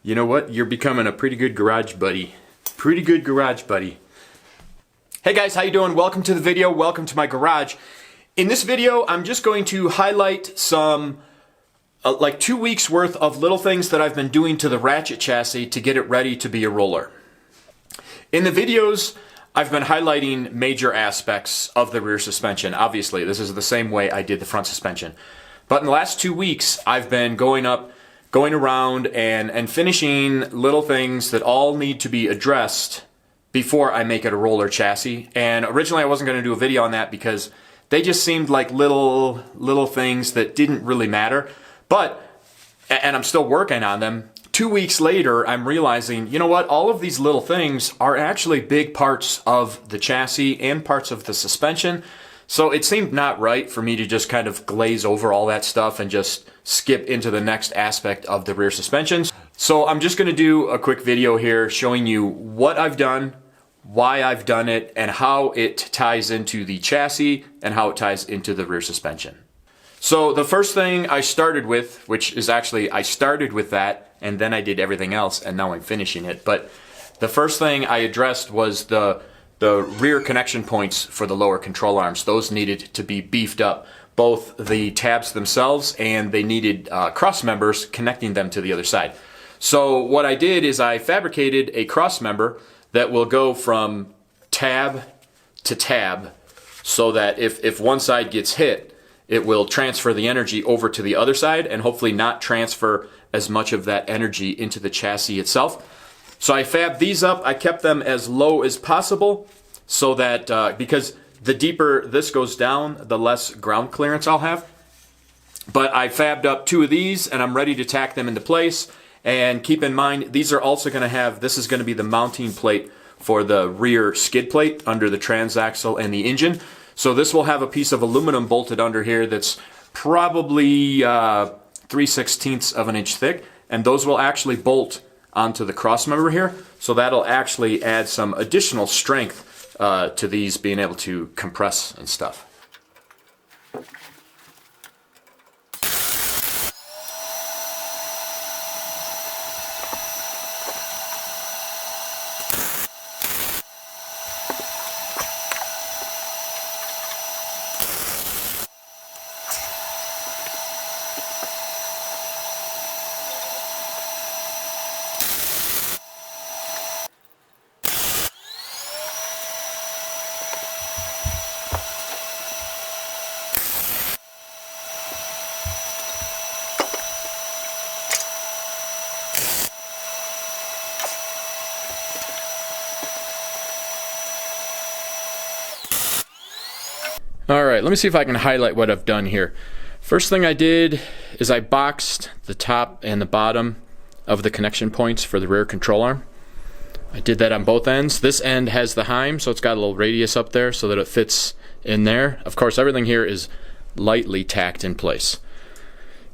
You know what? You're becoming a pretty good garage buddy. Pretty good garage buddy. Hey guys, how you doing? Welcome to the video. Welcome to my garage. In this video, I'm just going to highlight some like 2 weeks worth of little things that I've been doing to the Wratchet chassis to get it ready to be a roller. In the videos, I've been highlighting major aspects of the rear suspension. Obviously, this is the same way I did the front suspension. But in the last 2 weeks, I've been going around and finishing little things that all need to be addressed before I make it a roller chassis. And originally I wasn't going to do a video on that because they just seemed like little things that didn't really matter. But, and I'm still working on them, 2 weeks later I'm realizing, you know what, all of these little things are actually big parts of the chassis and parts of the suspension. So it seemed not right for me to just kind of glaze over all that stuff and just skip into the next aspect of the rear suspensions. So I'm just going to do a quick video here showing you what I've done, why I've done it, and how it ties into the chassis and how it ties into the rear suspension. So the first thing I started with, which is actually I started with that and then I did everything else and now I'm finishing it. But the first thing I addressed was the rear connection points for the lower control arms. Those needed to be beefed up, both the tabs themselves and they needed cross members connecting them to the other side. So what I did is I fabricated a cross member that will go from tab to tab so that if one side gets hit, it will transfer the energy over to the other side and hopefully not transfer as much of that energy into the chassis itself. So I fabbed these up. I kept them as low as possible so that, because the deeper this goes down, the less ground clearance I'll have. But I fabbed up 2 of these and I'm ready to tack them into place. And keep in mind, these are also going to have, this is going to be the mounting plate for the rear skid plate under the transaxle and the engine. So this will have a piece of aluminum bolted under here that's probably 3/16 of an inch thick. And those will actually bolt onto the cross member here. So that'll actually add some additional strength to these being able to compress and stuff. Alright, let me see if I can highlight what I've done here. First thing I did is I boxed the top and the bottom of the connection points for the rear control arm. I did that on both ends. This end has the heim, so it's got a little radius up there so that it fits in there. Of course, everything here is lightly tacked in place.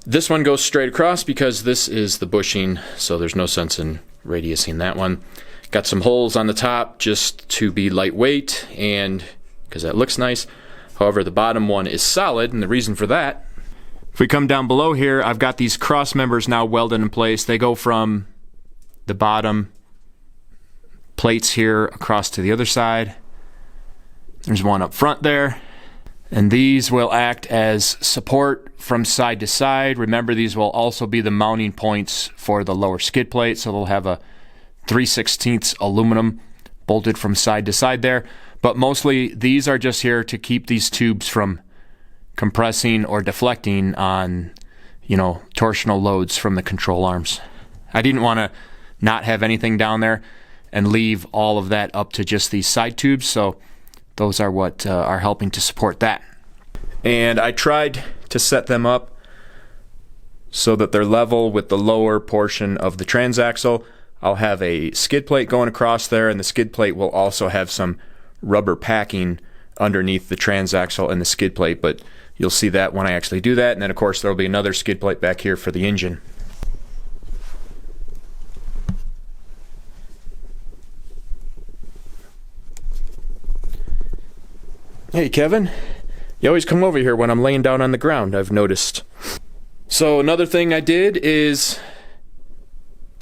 This one goes straight across because this is the bushing, so there's no sense in radiusing that one. Got some holes on the top just to be lightweight and because that looks nice. However, the bottom one is solid, and the reason for that, if we come down below here, I've got these cross members now welded in place. They go from the bottom plates here across to the other side. There's one up front there. And these will act as support from side to side. Remember, these will also be the mounting points for the lower skid plate, so they'll have a 3/16 aluminum bolted from side to side there. But mostly these are just here to keep these tubes from compressing or deflecting on, you know, torsional loads from the control arms. I didn't want to not have anything down there and leave all of that up to just these side tubes, so those are what are helping to support that. And I tried to set them up so that they're level with the lower portion of the transaxle. I'll have a skid plate going across there, and the skid plate will also have some rubber packing underneath the transaxle and the skid plate, but you'll see that when I actually do that. And then of course there'll be another skid plate back here for the engine. Hey Kevin, you always come over here when I'm laying down on the ground, I've noticed. So another thing I did is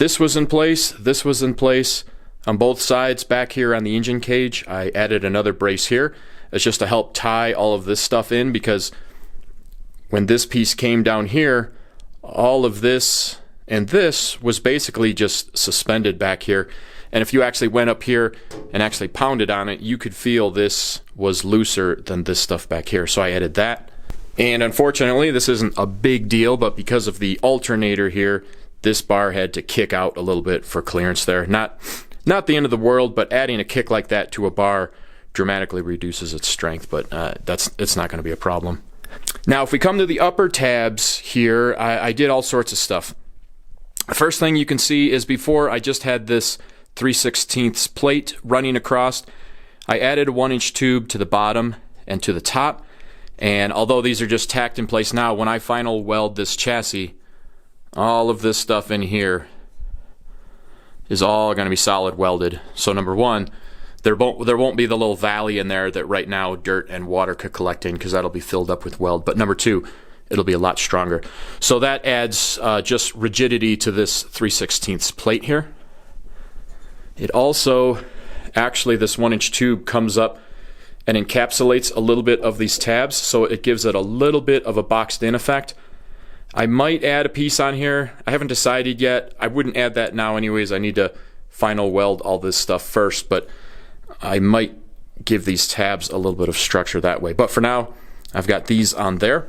this was in place, this was in place. On both sides back here on the engine cage, I added another brace here. It's just to help tie all of this stuff in, because when this piece came down here, all of this and this was basically just suspended back here. And if you actually went up here and actually pounded on it, you could feel this was looser than this stuff back here. So I added that. And unfortunately, this isn't a big deal, but because of the alternator here, this bar had to kick out a little bit for clearance there. Not the end of the world, but adding a kick like that to a bar dramatically reduces its strength, but it's not going to be a problem. Now, if we come to the upper tabs here, I did all sorts of stuff. The first thing you can see is before I just had this 3/16 plate running across, I added a 1-inch tube to the bottom and to the top, and although these are just tacked in place now, when I final weld this chassis, all of this stuff in here is all going to be solid welded. So number one, there won't be the little valley in there that right now dirt and water could collect in, because that'll be filled up with weld. But number two, it'll be a lot stronger. So that adds just rigidity to this 3/16 plate here. It also, actually, this 1-inch tube comes up and encapsulates a little bit of these tabs, so it gives it a little bit of a boxed in effect. I might add a piece on here. I haven't decided yet. I wouldn't add that now anyways. I need to final weld all this stuff first, but I might give these tabs a little bit of structure that way. But for now, I've got these on there.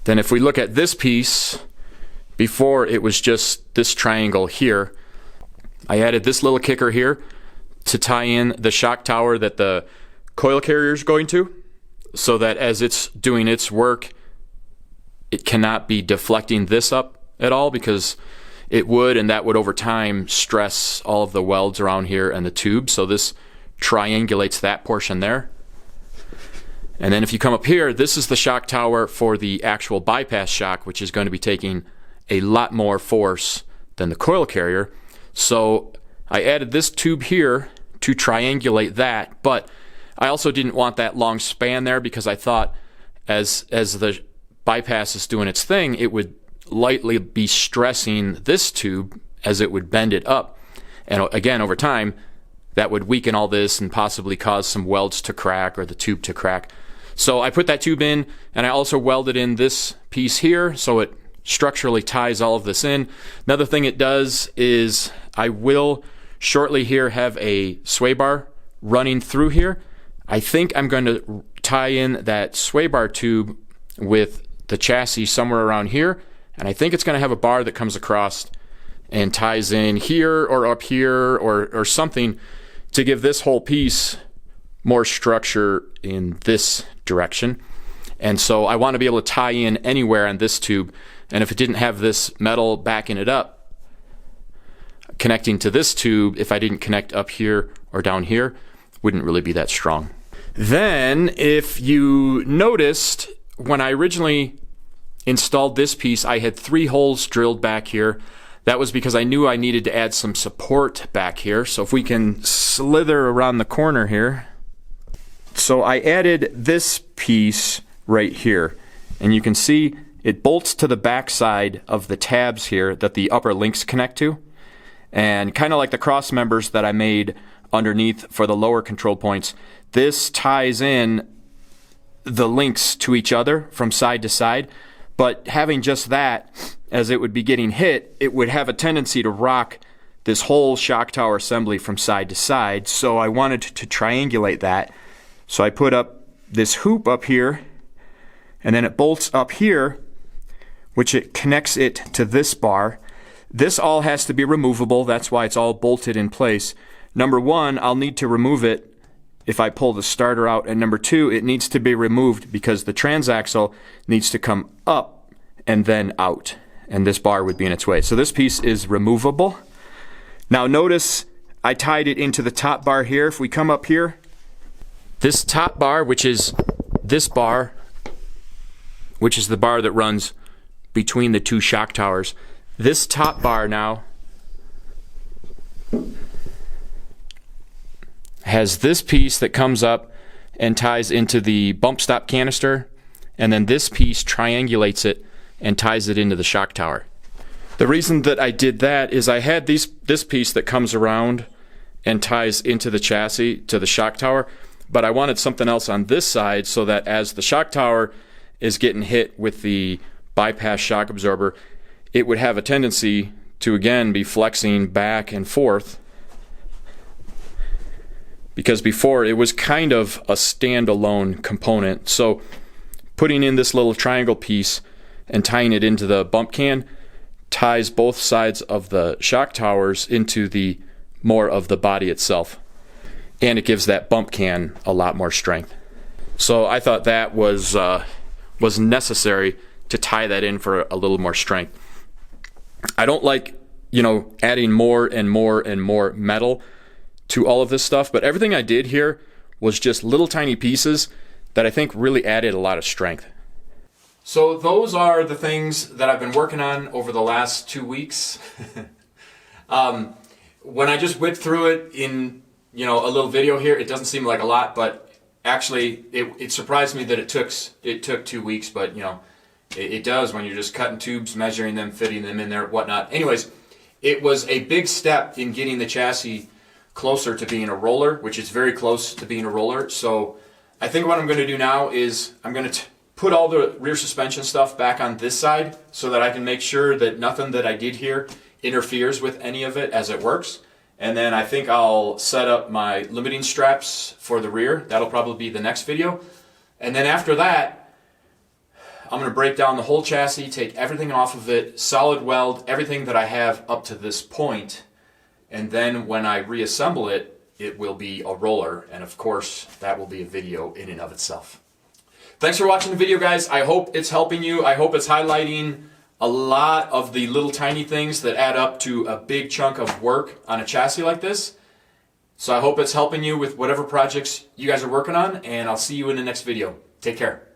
Then if we look at this piece, before it was just this triangle here, I added this little kicker here to tie in the shock tower that the coil carrier is going to, so that as it's doing its work, it cannot be deflecting this up at all, because it would, and that would over time stress all of the welds around here and the tube. So this triangulates that portion there. And then if you come up here, this is the shock tower for the actual bypass shock, which is going to be taking a lot more force than the coil carrier. So I added this tube here to triangulate that, but I also didn't want that long span there, because I thought as the bypass is doing its thing, it would lightly be stressing this tube as it would bend it up. And again, over time, that would weaken all this and possibly cause some welds to crack or the tube to crack. So I put that tube in, and I also welded in this piece here, so it structurally ties all of this in. Another thing it does is I will shortly here have a sway bar running through here. I think I'm going to tie in that sway bar tube with the chassis somewhere around here, and I think it's going to have a bar that comes across and ties in here or up here or something to give this whole piece more structure in this direction. And so I want to be able to tie in anywhere on this tube, and if it didn't have this metal backing it up, connecting to this tube, if I didn't connect up here or down here, wouldn't really be that strong. Then, if you noticed, when I originally installed this piece, I had 3 holes drilled back here. That was because I knew I needed to add some support back here. So if we can slither around the corner here. So I added this piece right here, and you can see it bolts to the back side of the tabs here that the upper links connect to. And kind of like the cross members that I made underneath for the lower control points, this ties in the links to each other from side to side. But having just that, as it would be getting hit, it would have a tendency to rock this whole shock tower assembly from side to side. So I wanted to triangulate that. So I put up this hoop up here, and then it bolts up here, which it connects it to this bar. This all has to be removable. That's why it's all bolted in place. Number one, I'll need to remove it if I pull the starter out, and number two, it needs to be removed because the transaxle needs to come up and then out, and this bar would be in its way. So this piece is removable. Now notice I tied it into the top bar here. If we come up here, this top bar, which is this bar, which is the bar that runs between the 2 shock towers, this top bar now has this piece that comes up and ties into the bump stop canister, and then this piece triangulates it and ties it into the shock tower. The reason that I did that is I had this piece that comes around and ties into the chassis to the shock tower, but I wanted something else on this side so that as the shock tower is getting hit with the bypass shock absorber, it would have a tendency to again be flexing back and forth, because before it was kind of a standalone component. So putting in this little triangle piece and tying it into the bump can ties both sides of the shock towers into the more of the body itself, and it gives that bump can a lot more strength. So I thought that was necessary to tie that in for a little more strength. I don't like, you know, adding more and more and more metal to all of this stuff, but everything I did here was just little tiny pieces that I think really added a lot of strength. So those are the things that I've been working on over the last 2 weeks. When I just whipped through it in, you know, a little video here, it doesn't seem like a lot, but actually it surprised me that it took 2 weeks, but you know, it does when you're just cutting tubes, measuring them, fitting them in there, whatnot. Anyways, it was a big step in getting the chassis closer to being a roller, which is very close to being a roller. So I think what I'm going to do now is I'm going to put all the rear suspension stuff back on this side so that I can make sure that nothing that I did here interferes with any of it as it works. And then I think I'll set up my limiting straps for the rear. That'll probably be the next video. And then after that, I'm going to break down the whole chassis, take everything off of it, solid weld everything that I have up to this point, and then when I reassemble it, it will be a roller, and of course that will be a video in and of itself. Thanks for watching the video, guys. I hope it's helping you. I hope it's highlighting a lot of the little tiny things that add up to a big chunk of work on a chassis like this. So I hope it's helping you with whatever projects you guys are working on, and I'll see you in the next video. Take care.